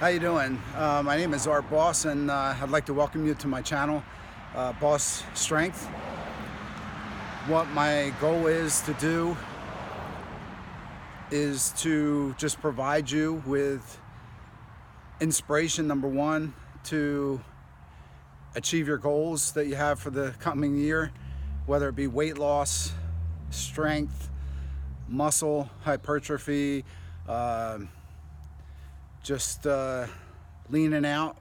How you doing? My name is Art Boss, and I'd like to welcome you to my channel, Boss Strength. What my goal is to do is to just provide you with inspiration, number one, to achieve your goals that you have for the coming year, whether it be weight loss, strength, muscle hypertrophy, just leaning out,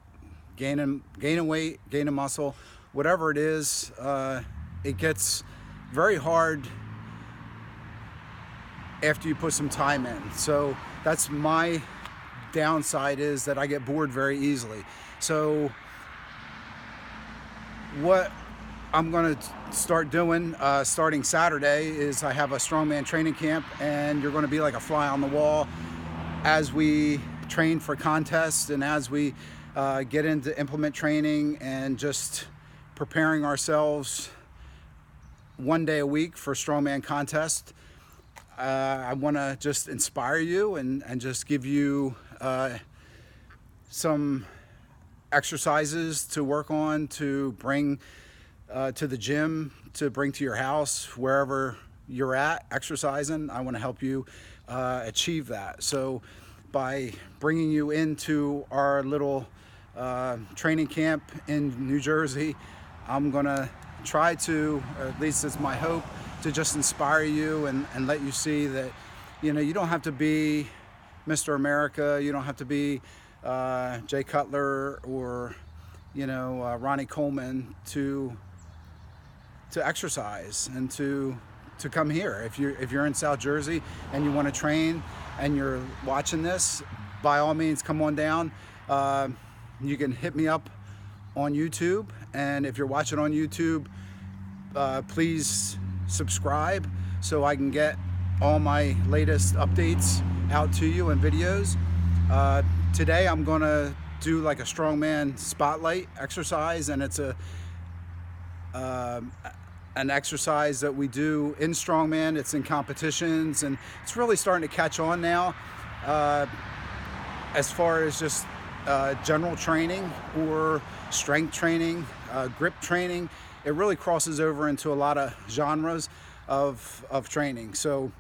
gaining weight, gaining muscle, whatever it is. It gets very hard after you put some time in. So that's my downside, is that I get bored very easily. So what I'm going to start doing starting Saturday is I have a strongman training camp, and you're going to be like a fly on the wall as we train for contests and as we get into implement training and just preparing ourselves one day a week for strongman contest. I want to just inspire you and just give you some exercises to work on, to bring to the gym, to bring to your house, wherever you're at exercising. I want to help you achieve that. So by bringing you into our little training camp in New Jersey, I'm gonna try to, or at least it's my hope, to just inspire you and let you see that, you know, you don't have to be Mr. America, you don't have to be Jay Cutler or, you know, Ronnie Coleman to exercise and to come here. If you're in South Jersey and you want to train and you're watching this, by all means come on down. You can hit me up on YouTube, and if you're watching on YouTube, please subscribe so I can get all my latest updates out to you and videos. Today I'm gonna do like a strongman spotlight exercise, and it's an exercise that we do in strongman. It's in competitions, and it's really starting to catch on now. As far as just general training or strength training, grip training, it really crosses over into a lot of genres of training. So,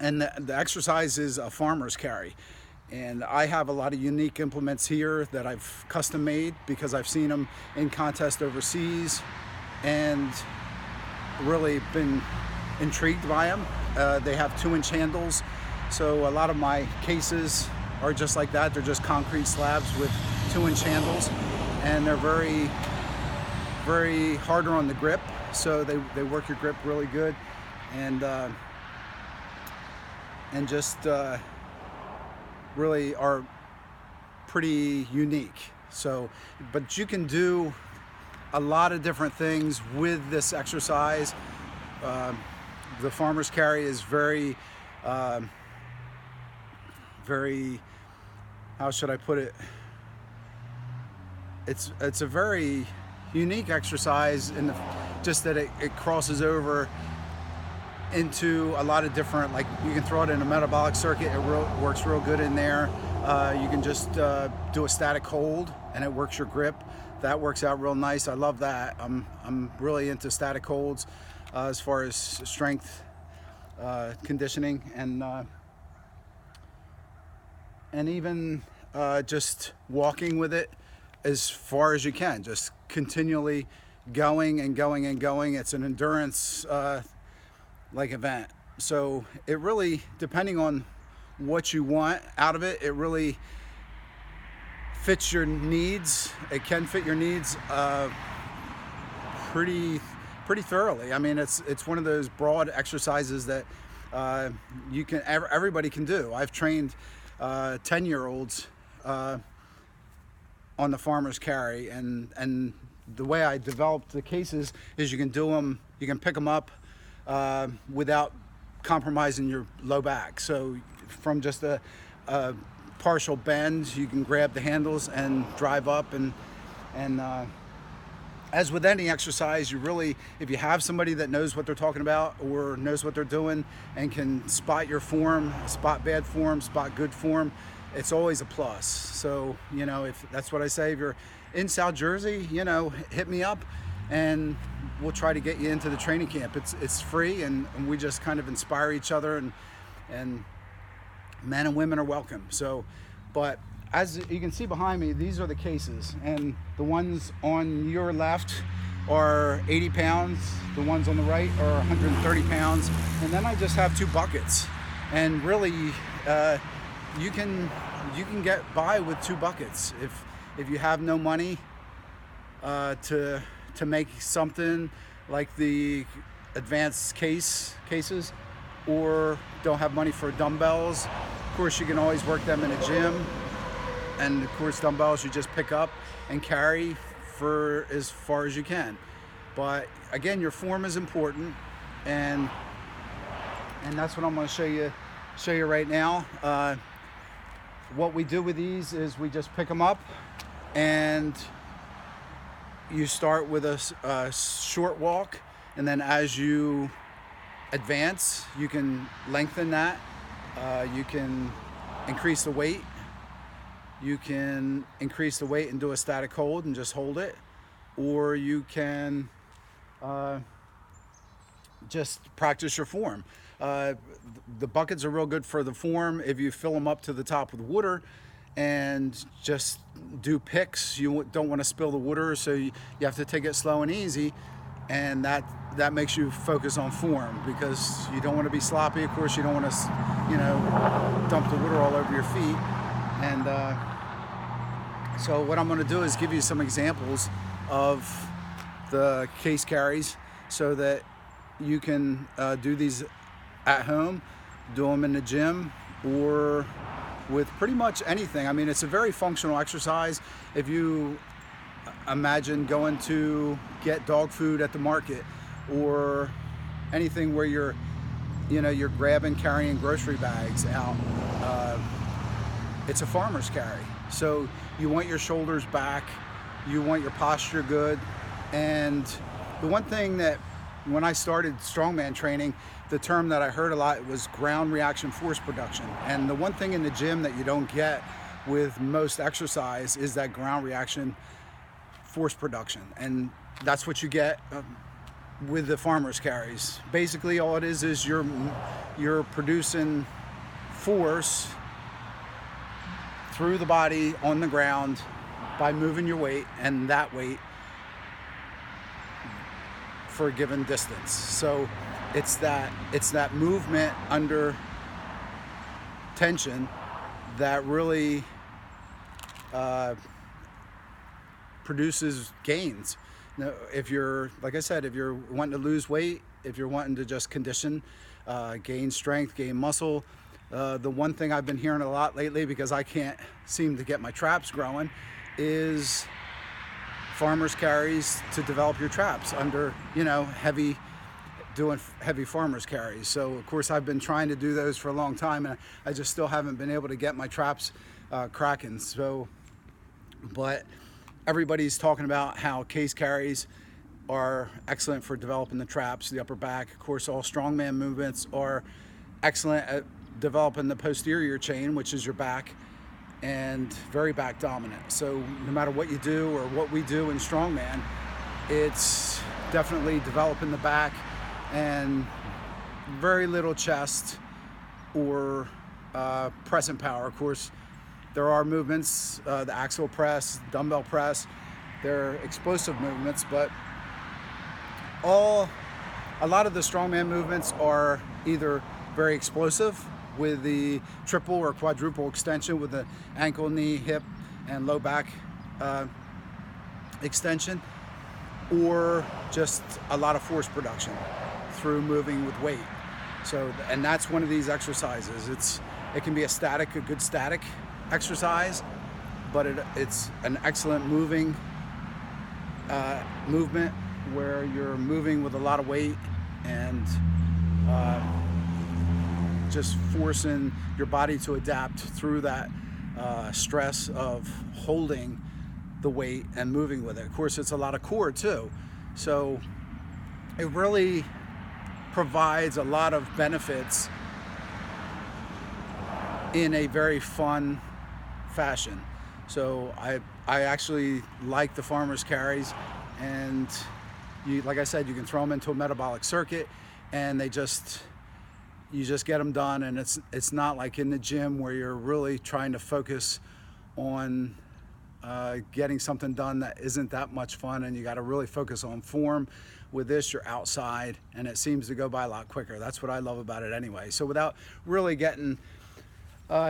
and the exercise is a farmer's carry. And I have a lot of unique implements here that I've custom made because I've seen them in contests overseas and really been intrigued by them. They have 2-inch handles, so a lot of my cases are just like that. They're just concrete slabs with 2-inch handles, and they're very, very harder on the grip, so they work your grip really good, and just really are pretty unique. So, but you can do a lot of different things with this exercise. The farmer's carry is very, how should I put it? It's a very unique exercise in just that it crosses over into a lot of different, like you can throw it in a metabolic circuit, it works real good in there. You can just do a static hold and it works your grip. That works out real nice. I love that. I'm really into static holds as far as strength conditioning, and even just walking with it as far as you can, just continually going and going and going. It's an endurance like event. So it really, depending on what you want out of it, it really fits your needs. It can fit your needs pretty thoroughly. I mean, it's one of those broad exercises that everybody can do. I've trained 10-year-olds on the farmer's carry, and the way I developed the cases is you can do them, you can pick them up without compromising your low back. So from just a partial bend, you can grab the handles and drive up, and as with any exercise, you really, if you have somebody that knows what they're talking about or knows what they're doing and can spot your form, spot bad form, spot good form, it's always a plus. So, you know, if that's what I say, if you're in South Jersey, you know, hit me up and we'll try to get you into the training camp. It's free, and we just kind of inspire each other, and men and women are welcome. So, but as you can see behind me, these are the cases, and the ones on your left are 80 pounds, the ones on the right are 130 pounds, and then I just have 2 buckets. And really, you can get by with 2 buckets if you have no money to make something like the advanced cases, or don't have money for dumbbells. Of course, you can always work them in a gym, and of course dumbbells you just pick up and carry for as far as you can. But again, your form is important, and that's what I'm going to show you right now. What we do with these is we just pick them up, and you start with a short walk, and then as you advance, you can lengthen that. You can increase the weight. You can increase the weight and do a static hold and just hold it, or you can just practice your form. The buckets are real good for the form if you fill them up to the top with water and just do picks. You don't want to spill the water, so you have to take it slow and easy, and that makes you focus on form, because you don't want to be sloppy. Of course, you don't want to, you know, dump the water all over your feet. And so what I'm going to do is give you some examples of the case carries so that you can do these at home, do them in the gym, or with pretty much anything. I mean, it's a very functional exercise. If you imagine going to get dog food at the market, or anything where you're grabbing, carrying grocery bags out, it's a farmer's carry. So you want your shoulders back, you want your posture good. And the one thing that when I started strongman training, the term that I heard a lot was ground reaction force production. And the one thing in the gym that you don't get with most exercise is that ground reaction force production. And that's what you get with the farmer's carries. Basically all it is you're producing force through the body on the ground by moving your weight, and that weight for a given distance. So it's that movement under tension that really produces gains. Now, if you're, like I said, if you're wanting to lose weight, if you're wanting to just condition, gain strength, gain muscle, the one thing I've been hearing a lot lately, because I can't seem to get my traps growing, is farmer's carries to develop your traps under, doing heavy farmer's carries. So of course I've been trying to do those for a long time, and I just still haven't been able to get my traps cracking. So, but everybody's talking about how case carries are excellent for developing the traps, the upper back. Of course, all strongman movements are excellent at developing the posterior chain, which is your back, and very back dominant. So no matter what you do or what we do in strongman, it's definitely developing the back, and very little chest or pressing power. Of course, there are movements, the axle press, dumbbell press, they're explosive movements, but a lot of the strongman movements are either very explosive with the triple or quadruple extension with the ankle, knee, hip, and low back extension, or just a lot of force production through moving with weight. So, and that's one of these exercises. It can be a good static exercise, but it's an excellent moving movement where you're moving with a lot of weight and just forcing your body to adapt through that stress of holding the weight and moving with it. Of course, it's a lot of core too. So it really provides a lot of benefits in a very fun fashion. So I actually like the farmer's carries, and like I said, you can throw them into a metabolic circuit, and you just get them done. And it's not like in the gym where you're really trying to focus on getting something done that isn't that much fun, and you got to really focus on form. With this, you're outside, and it seems to go by a lot quicker. That's what I love about it anyway. So without really getting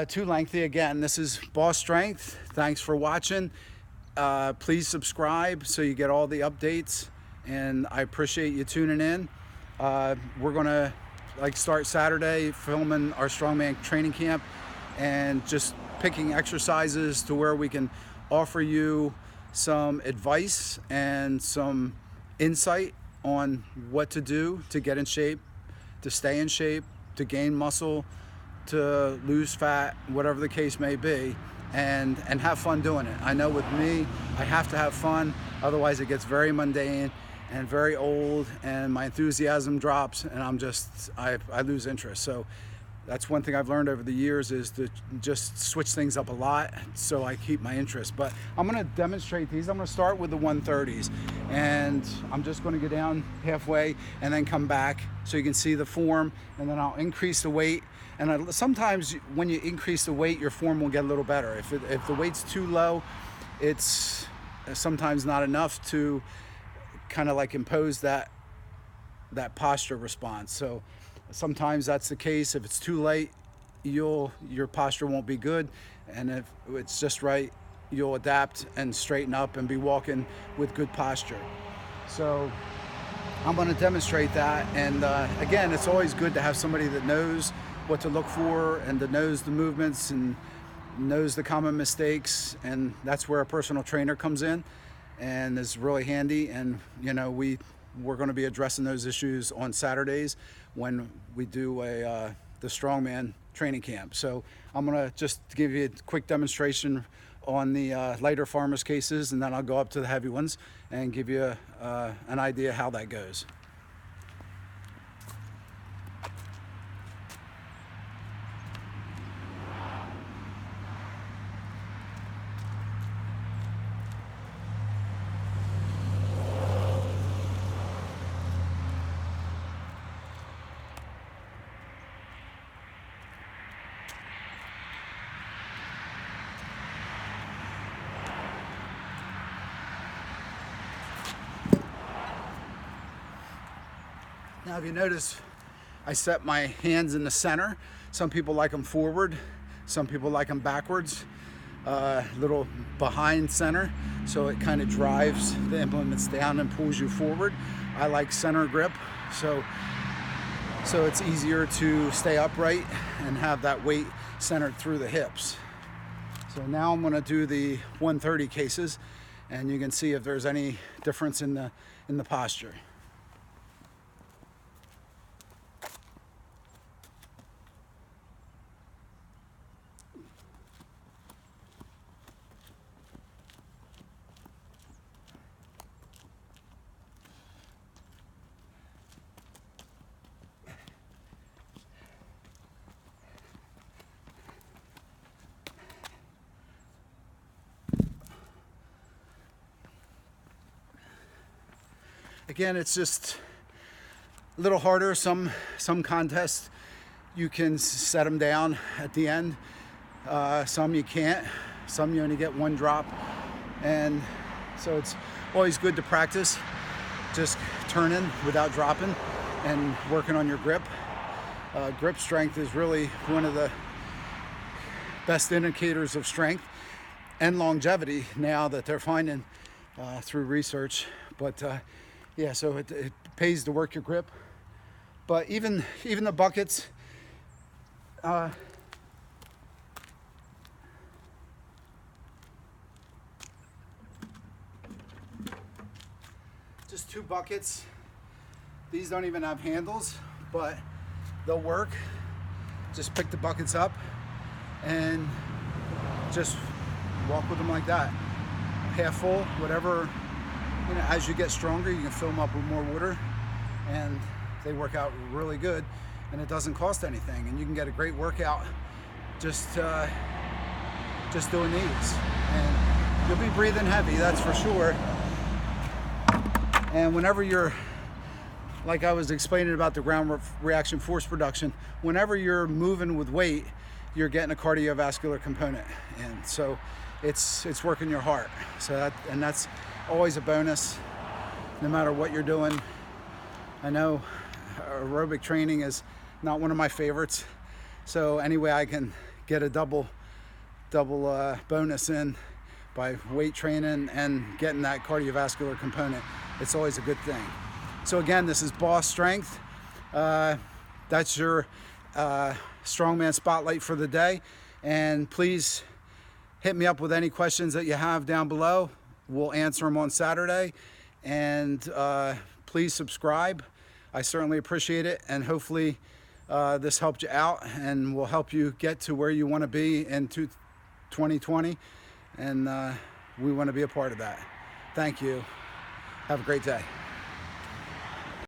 too lengthy, again, this is Boss Strength. Thanks for watching. Please subscribe so you get all the updates, and I appreciate you tuning in. We're gonna start Saturday filming our strongman training camp, and just picking exercises to where we can offer you some advice and some insight on what to do to get in shape, to stay in shape, to gain muscle, to lose fat, whatever the case may be, and have fun doing it. I know with me, I have to have fun, otherwise it gets very mundane and very old, and my enthusiasm drops, and I lose interest. So that's one thing I've learned over the years, is to just switch things up a lot so I keep my interest. But I'm gonna demonstrate these. I'm gonna start with the 130s, and I'm just gonna go down halfway and then come back so you can see the form, and then I'll increase the weight. And sometimes when you increase the weight, your form will get a little better. If the weight's too low, it's sometimes not enough to kind of impose that posture response. So sometimes that's the case. If it's too light, your posture won't be good, and if it's just right, you'll adapt and straighten up and be walking with good posture. So I'm going to demonstrate that, and again, it's always good to have somebody that knows what to look for, and that knows the movements and knows the common mistakes, and that's where a personal trainer comes in and is really handy. And we're going to be addressing those issues on Saturdays when we do the strongman training camp. So I'm going to just give you a quick demonstration on the lighter farmers cases, and then I'll go up to the heavy ones and give you an idea how that goes. Now, if you notice, I set my hands in the center. Some people like them forward, some people like them backwards, little behind center, so it kind of drives the implements down and pulls you forward. I like center grip, so it's easier to stay upright and have that weight centered through the hips. So now I'm going to do the 130 cases, and you can see if there's any difference in the posture. Again, it's just a little harder. Some contests you can set them down at the end. Some you can't. Some you only get one drop. And so it's always good to practice just turning without dropping and working on your grip. Grip strength is really one of the best indicators of strength and longevity now that they're finding through research. But yeah, so it pays to work your grip. But even the buckets, just 2 buckets. These don't even have handles, but they'll work. Just pick the buckets up and just walk with them like that. Half full, whatever. As you get stronger, you can fill them up with more water, and they work out really good, and it doesn't cost anything, and you can get a great workout just just doing these. And you'll be breathing heavy, that's for sure. And whenever you're, like I was explaining about the ground reaction force production, whenever you're moving with weight, you're getting a cardiovascular component. And so it's working your heart. So that's always a bonus, no matter what you're doing. I know aerobic training is not one of my favorites. So any way I can get a double bonus in by weight training and getting that cardiovascular component, it's always a good thing. So again, this is Boss Strength. That's your strongman spotlight for the day. And please hit me up with any questions that you have down below. We'll answer them on Saturday. And please subscribe. I certainly appreciate it. And hopefully this helped you out and will help you get to where you want to be in 2020. And we want to be a part of that. Thank you. Have a great day.